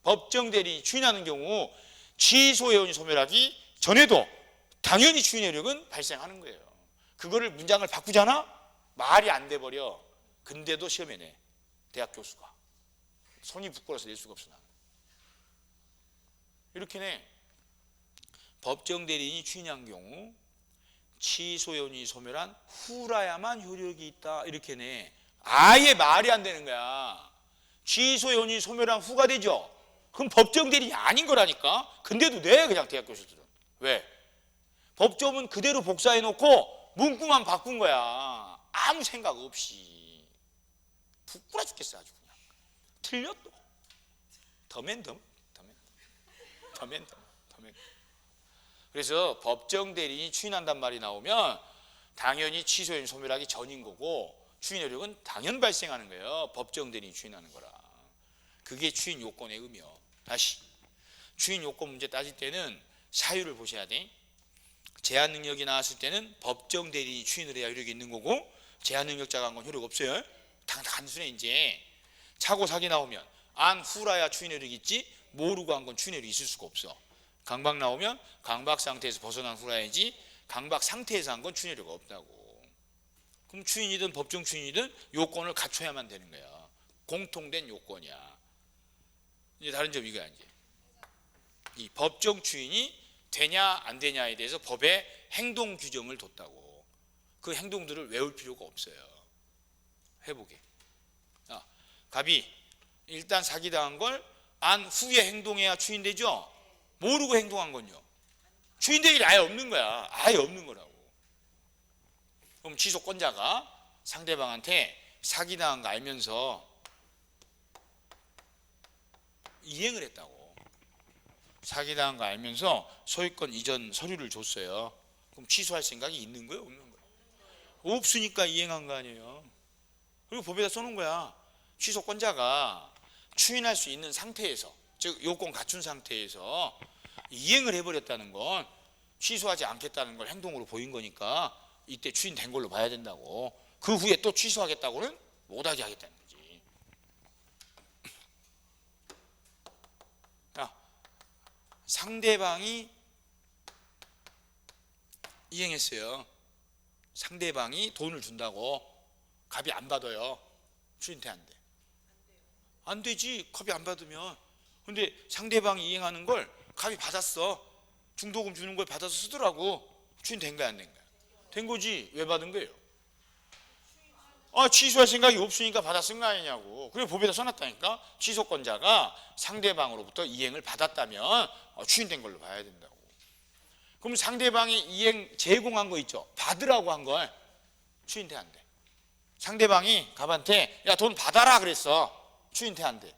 법정 대리인이 추인하는 경우 취소 예언이 소멸하기 전에도 당연히 추인의 효력은 발생하는 거예요. 그거를 문장을 바꾸잖아? 말이 안 돼 버려. 근데도 시험에 내. 대학 교수가. 손이 부끄러워서 낼 수가 없어 나는. 이렇게 내. 법정 대리인이 추인한 경우 취소 요인이 소멸한 후라야만 효력이 있다. 이렇게 내. 아예 말이 안 되는 거야. 취소 요인이 소멸한 후가 되죠. 그럼 법정 대리인이 아닌 거라니까. 근데도 내 그냥 대학 교수들은. 왜? 법조문 그대로 복사해 놓고 문구만 바꾼 거야. 아무 생각 없이. 부끄러워 죽겠어 아주 그냥. 틀려 또. 더맨. 그래서 법정 대리인이 추인한단 말이 나오면 당연히 취소요인 소멸하기 전인 거고 추인 효력은 당연 발생하는 거예요. 법정 대리인이 추인하는 거라. 그게 추인 요건의 의미요. 다시 추인 요건 문제 따질 때는 사유를 보셔야 돼. 제한 능력이 나왔을 때는 법정 대리인이 추인을 해야 효력이 있는 거고 제한 능력자가 한 건 효력 없어요. 단순해. 이제 차고 사기 나오면 안 후라야 추인 효력이 있지 모르고 한 건 추인 효력이 있을 수가 없어. 강박 나오면 강박 상태에서 벗어난 후라야지 강박 상태에서 한 건 추인 효력이 없다고. 그럼 추인이든 법정 추인이든 요건을 갖춰야만 되는 거야. 공통된 요건이야. 이제 다른 점 이거야. 이제 이 법정 추인이 되냐 안 되냐에 대해서 법에 행동 규정을 뒀다고. 그 행동들을 외울 필요가 없어요. 해보게. 갑이 일단 사기당한 걸 안 후에 행동해야 추인되죠. 모르고 행동한 건요. 추인될 일이 아예 없는 거야. 아예 없는 거라고. 그럼 취소권자가 상대방한테 사기당한 거 알면서 이행을 했다고. 사기당한 거 알면서 소유권 이전 서류를 줬어요. 그럼 취소할 생각이 있는 거예요? 없는 거예요? 없으니까 이행한 거 아니에요. 그리고 법에다 써놓은 거야. 취소권자가 추인할 수 있는 상태에서, 즉 요건 갖춘 상태에서 이행을 해버렸다는 건 취소하지 않겠다는 걸 행동으로 보인 거니까 이때 추인된 걸로 봐야 된다고. 그 후에 또 취소하겠다고는 못하게 하겠다는 거지. 상대방이 이행했어요. 상대방이 돈을 준다고 갑이 안 받아요. 추인돼 안 돼? 안 되지. 갑이 안 받으면. 근데 상대방이 이행하는 걸 갑이 받았어. 중도금 주는 걸 받아서 쓰더라고. 추인된 거야 안 된 거야? 된 거지. 왜 받은 거예요? 취소할 생각이 없으니까 받아 쓴 거 아니냐고. 그래 법에다 써놨다니까. 취소권자가 상대방으로부터 이행을 받았다면 추인된 걸로 봐야 된다고. 그럼 상대방이 이행 제공한 거 있죠. 받으라고 한 걸 추인돼 안 돼? 상대방이 갑한테 야 돈 받아라 그랬어. 추인돼 안 돼?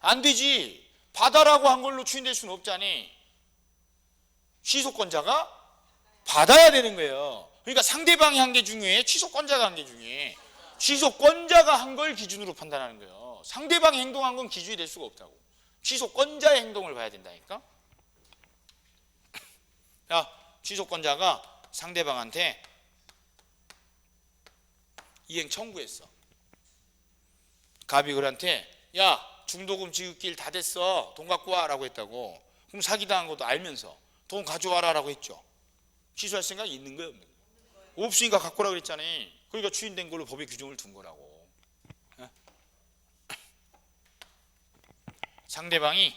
안 되지. 받아라고 한 걸로 추인될 수는 없잖니. 취소권자가 받아야 되는 거예요. 그러니까 상대방이 한 게 중요해? 취소권자가 한 게 중요해? 취소권자가 한 걸 기준으로 판단하는 거예요. 상대방이 행동한 건 기준이 될 수가 없다고. 취소권자의 행동을 봐야 된다니까. 자, 취소권자가 상대방한테 이행 청구했어. 갑이 그한테 야 중도금 지급길 다 됐어. 돈 갖고 와라고 했다고. 그럼 사기당한 것도 알면서 돈 가져와라 라고 했죠. 취소할 생각이 있는 거예요? 없는 거예요? 없으니까 갖고 오라 그랬잖아. 그러니까 추인된 걸로 법에 규정을 둔 거라고. 상대방이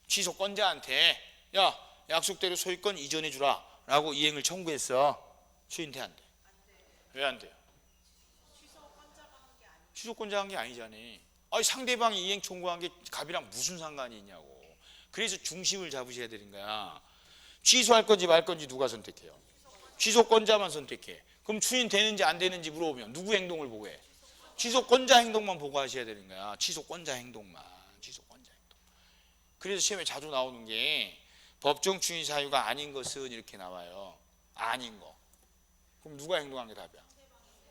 취소권자한테 야 약속대로 소유권 이전해 주라 라고 이행을 청구했어. 추인돼 안 돼? 왜 안 돼요? 취소권자가 한 게 아니잖아. 상대방이 이행 청구한 게 갑이랑 무슨 상관이 있냐고. 그래서 중심을 잡으셔야 되는 거야. 취소할 건지 말 건지 누가 선택해요? 취소권자만 선택해. 그럼 추인되는지 안 되는지 물어보면 누구 행동을 보고 해? 취소권자 행동만 보고 하셔야 되는 거야. 취소권자 행동만. 취소권자 행동. 그래서 시험에 자주 나오는 게 법정 추인 사유가 아닌 것은 이렇게 나와요. 아닌 거. 그럼 누가 행동한 게 답이야?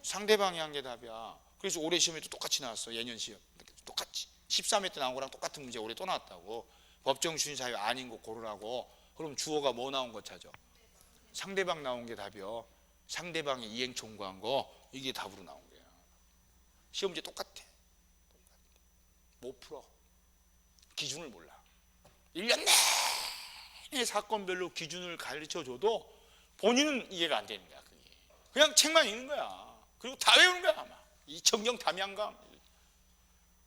상대방이 한 게 답이야. 그래서 올해 시험에도 똑같이 나왔어. 예년 시험. 똑같이. 13회 때 나온 거랑 똑같은 문제 올해 또 나왔다고. 법정 추인 사유 아닌 거 고르라고. 그럼 주어가 뭐 나온 거 찾아? 상대방 나온 게 답이요. 상대방이 이행 청구한 거 이게 답으로 나온 거야. 시험 문제 똑같아. 못 풀어. 기준을 몰라. 1년 내내 사건별로 기준을 가르쳐줘도 본인은 이해가 안 되는 거야. 그게. 그냥 책만 읽는 거야. 그리고 다 외우는 거야. 아마. 이청경 담양강.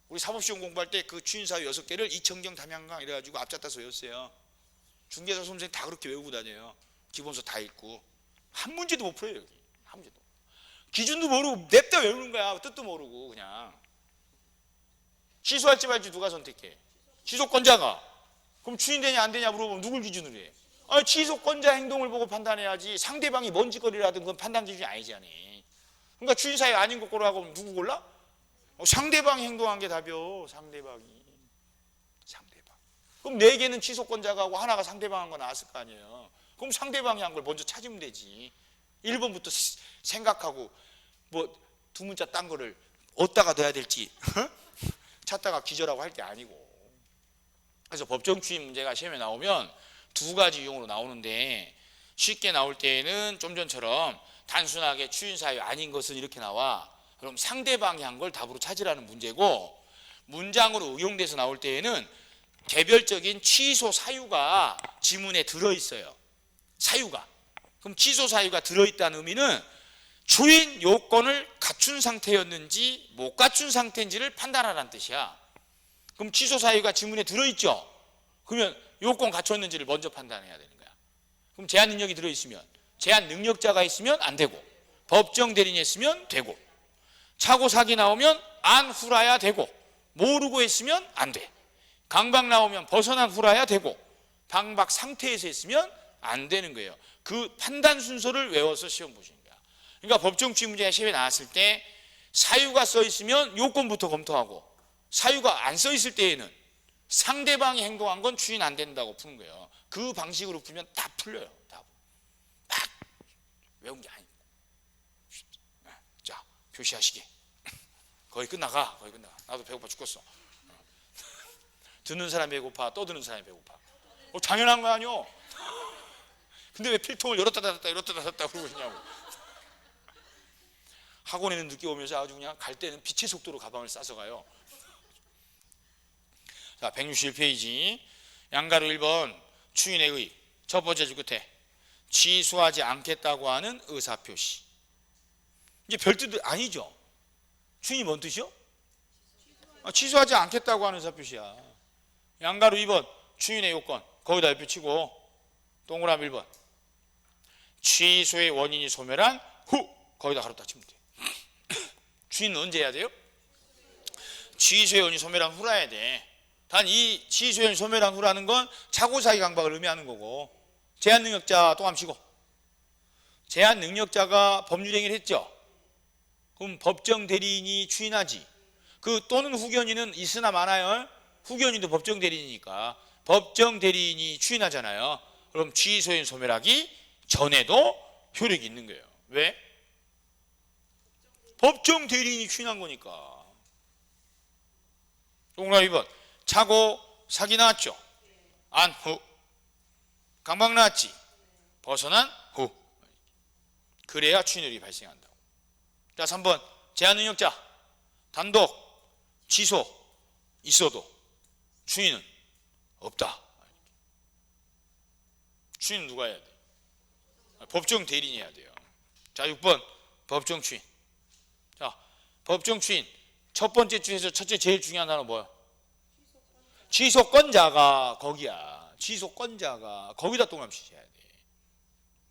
우리 사법시험 공부할 때 그 추인사유 6개를 이청경 담양강 이래가지고 앞잡다서 외웠어요. 중개사 선생님 다 그렇게 외우고 다녀요. 기본서 다 읽고. 한 문제도 못 풀어요. 여기. 한 문제도. 기준도 모르고 냅다 외우는 거야. 뜻도 모르고 그냥. 취소할지 말지 누가 선택해? 취소권자가. 그럼 추인되냐 안 되냐 물어보면 누굴 기준으로 해? 아니, 취소권자 행동을 보고 판단해야지 상대방이 뭔 짓거리를 하든 그건 판단 기준이 아니잖아. 그러니까 추인사유 아닌 거 고르라고 하면 누구 골라? 상대방이 행동한 게 답이요. 상대방. 그럼 4개는 취소권자가 하고 하나가 상대방 한 거 나왔을 거 아니에요. 그럼 상대방이 한 걸 먼저 찾으면 되지. 1번부터 생각하고 뭐 두 문자 딴 거를 어디다가 넣어야 될지 찾다가 기절하고 할 게 아니고. 그래서 법정 추인 문제가 시험에 나오면 2가지 유형으로 나오는데, 쉽게 나올 때에는 좀 전처럼 단순하게 추인사유 아닌 것은 이렇게 나와. 그럼 상대방이 한 걸 답으로 찾으라는 문제고, 문장으로 응용돼서 나올 때에는 개별적인 취소 사유가 지문에 들어있어요. 사유가. 그럼 취소 사유가 들어있다는 의미는 추인 요건을 갖춘 상태였는지 못 갖춘 상태인지를 판단하라는 뜻이야. 그럼 취소 사유가 지문에 들어있죠. 그러면 요건 갖췄는지를 먼저 판단해야 되는 거야. 그럼 제한 능력이 들어있으면, 제한 능력자가 있으면 안 되고, 법정 대리인이 했으면 되고, 차고 사기 나오면 안 후라야 되고, 모르고 했으면 안 돼. 강박 나오면 벗어난 후라야 되고, 방박 상태에서 했으면 안 되는 거예요. 그 판단 순서를 외워서 시험 보시는 거야. 그러니까 법정 추인 문제가 시험에 나왔을 때 사유가 써 있으면 요건부터 검토하고, 사유가 안 써 있을 때에는 상대방이 행동한 건 추인 안 된다고 푸는 거예요. 그 방식으로 풀면 다 풀려요. 다 외운 게 아니고. 자, 표시하시게. 거의 끝나가. 거의 끝나가. 나도 배고파 죽겠어. 듣는 사람이 배고파, 떠드는 사람이 배고파. 당연한 거 아니오? 근데 왜 필통을 열었다 닫았다 열었다 닫았다 그러고 있냐고. 학원에는 늦게 오면서 아주 그냥 갈 때는 빛의 속도로 가방을 싸서 가요. 자, 161페이지. 양가로 1번 추인의 의. 첫 번째 줄 끝에 취소하지 않겠다고 하는 의사표시. 이제 별뜻 아니죠. 추인이 뭔 뜻이요? 취소하지 않겠다고 하는 의사표시야. 양가로 2번 추인의 요건. 거기다 옆에 치고 동그라미 1번 취소의 원인이 소멸한 후. 거기다 가로다 치면 돼. 추인은 언제 해야 돼요? 취소의 원인이 소멸한 후라 해야 돼. 단 이 취소의 원인이 소멸한 후라는 건 차고사기 강박을 의미하는 거고, 제한능력자 또 함시고, 제한능력자가 법률행위를 했죠. 그럼 법정 대리인이 추인하지. 그 또는 후견인은 있으나 마나요? 후견인도 법정 대리인이니까 법정 대리인이 추인하잖아요. 그럼 취소인 소멸하기 전에도 효력이 있는 거예요. 왜? 법정 대리인이 추인한 거니까. 동그라미 2번 차고 사기 나왔죠. 안 후. 강박 나왔지. 벗어난 후. 그래야 추인율이 발생한다고. 자, 3번 제한능력자 단독 취소 있어도 추인은 없다. 추인은 누가 해야 돼? 법정 대리인이 해야 돼요. 자, 6번 법정 추인. 자, 법정 추인 첫 번째 중에서 첫째 제일 중요한 단어 뭐야? 취소권자가 거기야. 취소권자가 거기다 동그라미 해야 돼.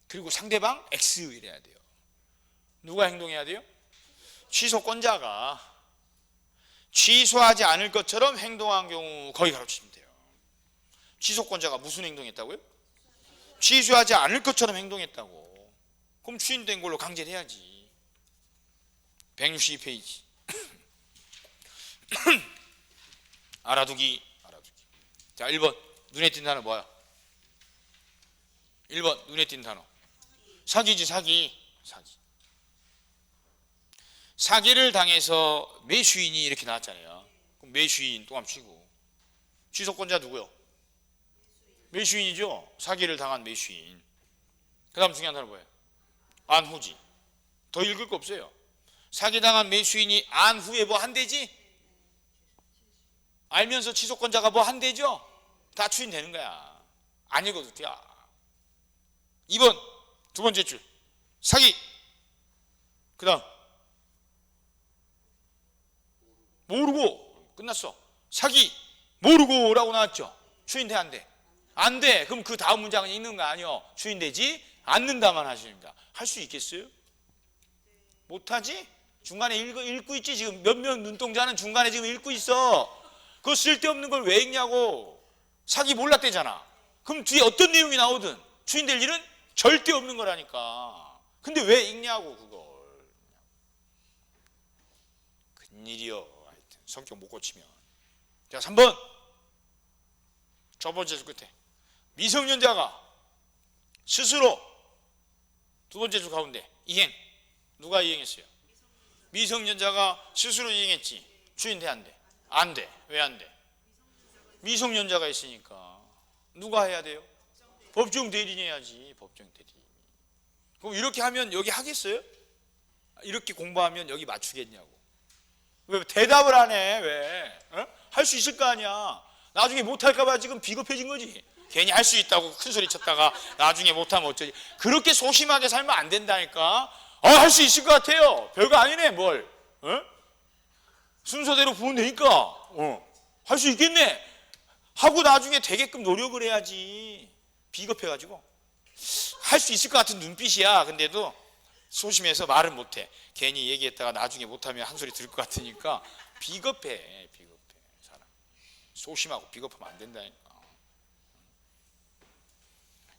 그리고 상대방 X 이래야 돼요. 누가 행동해야 돼요? 취소권자가 취소하지 않을 것처럼 행동한 경우 거기 가로치면 돼요. 취소권자가 무슨 행동했다고요? 취소하지 않을 것처럼 행동했다고. 그럼 추인된 걸로 강제를 해야지. 162페이지. 알아두기. 자, 1번 눈에 띈 단어 뭐야? 1번 눈에 띈 단어 사기지. 사기. 사기를 당해서 매수인이 이렇게 나왔잖아요. 그럼 매수인 또 한번 치고, 취소권자 누구요? 매수인이죠. 사기를 당한 매수인. 그 다음 중요한 단어 뭐예요? 안후지. 더 읽을 거 없어요. 사기당한 매수인이 안후에 뭐 한대지? 알면서 취소권자가 뭐 한대죠? 다 추인되는 거야. 안 읽어도 돼. 2번 두 번째 줄 사기. 그 다음 모르고 끝났어. 사기 모르고 라고 나왔죠. 추인돼 안 돼? 안 돼. 그럼 그 다음 문장은 읽는 거 아니요. 추인되지 않는다만 하십니다. 할 수 있겠어요? 못하지? 중간에 읽고 있지. 지금 몇몇 눈동자는 중간에 지금 읽고 있어. 그거 쓸데없는 걸 왜 읽냐고. 사기 몰랐대잖아. 그럼 뒤에 어떤 내용이 나오든 추인될 일은 절대 없는 거라니까. 근데 왜 읽냐고 그걸. 큰일이요. 하여튼 성격 못 고치면. 자, 3번 첫 번째 줄 끝에 미성년자가 스스로 두 번째 줄 가운데 이행. 누가 이행했어요? 미성년자가 스스로 이행했지. 추인돼 안 돼? 안 돼. 왜 안 돼? 미성년자가 있으니까. 누가 해야 돼요? 법정 대리인이 해야지. 법정 대리인. 그럼 이렇게 하면 여기 하겠어요? 이렇게 공부하면 여기 맞추겠냐고. 왜 대답을 안 해? 왜? 어? 할 수 있을 거 아니야. 나중에 못할까 봐 지금 비겁해진 거지. 괜히 할 수 있다고 큰 소리 쳤다가 나중에 못하면 어쩌지. 그렇게 소심하게 살면 안 된다니까. 할 수 있을 것 같아요. 별거 아니네 뭘. 어? 순서대로 부으면 되니까. 할 수 있겠네 하고 나중에 되게끔 노력을 해야지. 비겁해가지고 할 수 있을 것 같은 눈빛이야. 근데도 소심해서 말을 못해. 괜히 얘기했다가 나중에 못하면 한 소리 들을 것 같으니까 비겁해. 사람 소심하고 비겁하면 안 된다니까.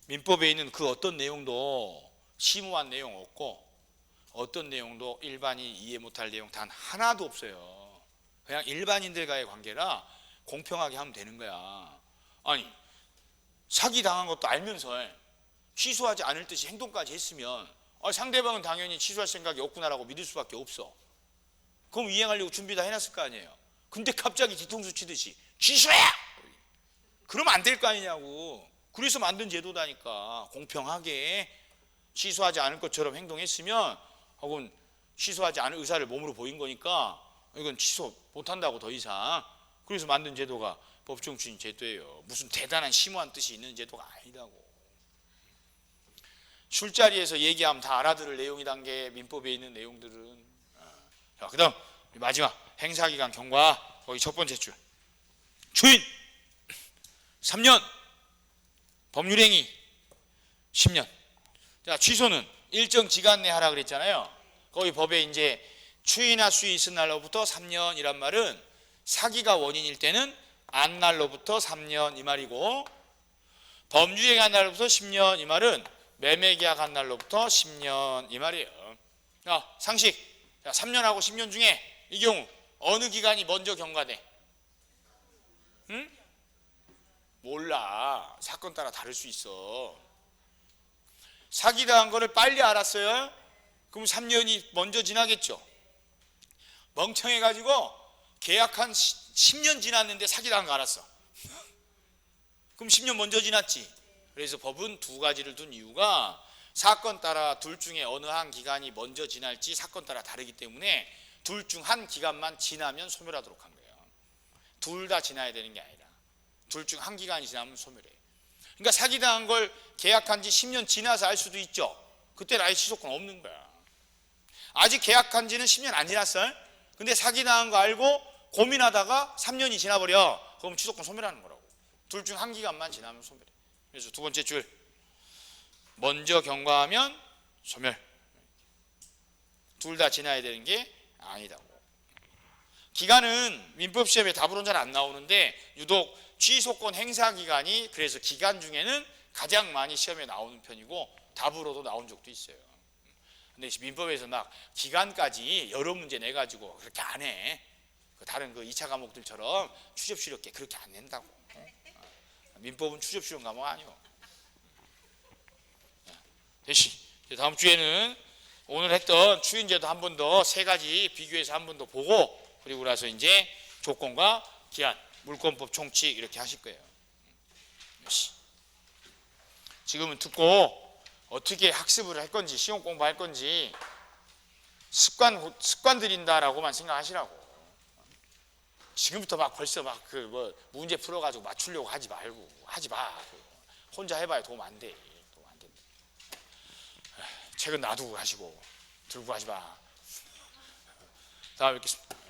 민법에 있는 그 어떤 내용도 심오한 내용 없고 어떤 내용도 일반인이 이해 못할 내용 단 하나도 없어요. 그냥 일반인들과의 관계라 공평하게 하면 되는 거야. 아니 사기 당한 것도 알면서 취소하지 않을 듯이 행동까지 했으면 상대방은 당연히 취소할 생각이 없구나라고 믿을 수밖에 없어. 그럼 이행하려고 준비 다 해놨을 거 아니에요. 근데 갑자기 뒤통수 치듯이 취소해! 그러면 안 될 거 아니냐고. 그래서 만든 제도다니까. 공평하게 취소하지 않을 것처럼 행동했으면 혹은 취소하지 않을 의사를 몸으로 보인 거니까 이건 취소 못한다고 더 이상. 그래서 만든 제도가 법정 추인 제도예요. 무슨 대단한 심오한 뜻이 있는 제도가 아니라고. 술자리에서 얘기하면 다 알아들을 내용이란 게 민법에 있는 내용들은. 자, 그 다음 마지막 행사기간 경과. 거기 첫 번째 줄 추인 3년 법률행위 10년. 자, 취소는 일정 기간 내 하라 그랬잖아요. 거기 법에 이제 추인할 수 있은 날로부터 3년이란 말은 사기가 원인일 때는 안 날로부터 3년 이 말이고, 법률행위한 날로부터 10년 이 말은 매매계약한 날로부터 10년 이 말이에요. 자, 상식. 자, 3년하고 10년 중에 이 경우 어느 기간이 먼저 경과돼? 응? 몰라. 사건 따라 다를 수 있어. 사기당한 거를 빨리 알았어요? 그럼 3년이 먼저 지나겠죠. 멍청해가지고 계약한 10년 지났는데 사기당한 거 알았어. 그럼 10년 먼저 지났지. 그래서 법은 두 가지를 둔 이유가 사건 따라 둘 중에 어느 한 기간이 먼저 지날지 사건 따라 다르기 때문에 둘 중 한 기간만 지나면 소멸하도록 한 거예요. 둘 다 지나야 되는 게 아니라 둘 중 한 기간이 지나면 소멸해. 그러니까 사기당한 걸 계약한 지 10년 지나서 알 수도 있죠. 그때는 아예 취소권 없는 거야. 아직 계약한 지는 10년 안 지났어요. 근데 사기당한 거 알고 고민하다가 3년이 지나버려. 그럼 취소권 소멸하는 거라고. 둘 중 한 기간만 지나면 소멸해. 그래서 두 번째 줄 먼저 경과하면 소멸. 둘 다 지나야 되는 게 아니다고. 기간은 민법 시험에 답으로는 잘 안 나오는데 유독 취소권 행사 기간이 그래서 기간 중에는 가장 많이 시험에 나오는 편이고 답으로도 나온 적도 있어요. 근데 민법에서 막 기간까지 여러 문제 내가지고 그렇게 안 해. 다른 그 2차 과목들처럼 추접 실력계 그렇게 안 낸다고. 민법은 추접 실력 과목 아니요. 대신 다음 주에는 오늘 했던 추인제도 한 번 더 세 가지 비교해서 한 번 더 보고 그리고 나서 이제 조건과 기한, 물권법 총칙 이렇게 하실 거예요. 지금은 듣고 어떻게 학습을 할 건지 시험 공부할 건지 습관 들인다라고만 생각하시라고. 지금부터 막 벌써 막 그 뭐 문제 풀어가지고 맞추려고 하지 말고 하지 마. 혼자 해봐야 도움 안 돼. 도움 안 된다. 책은 놔두고 가시고 들고 가지 마. 다음에 뵙겠습니다.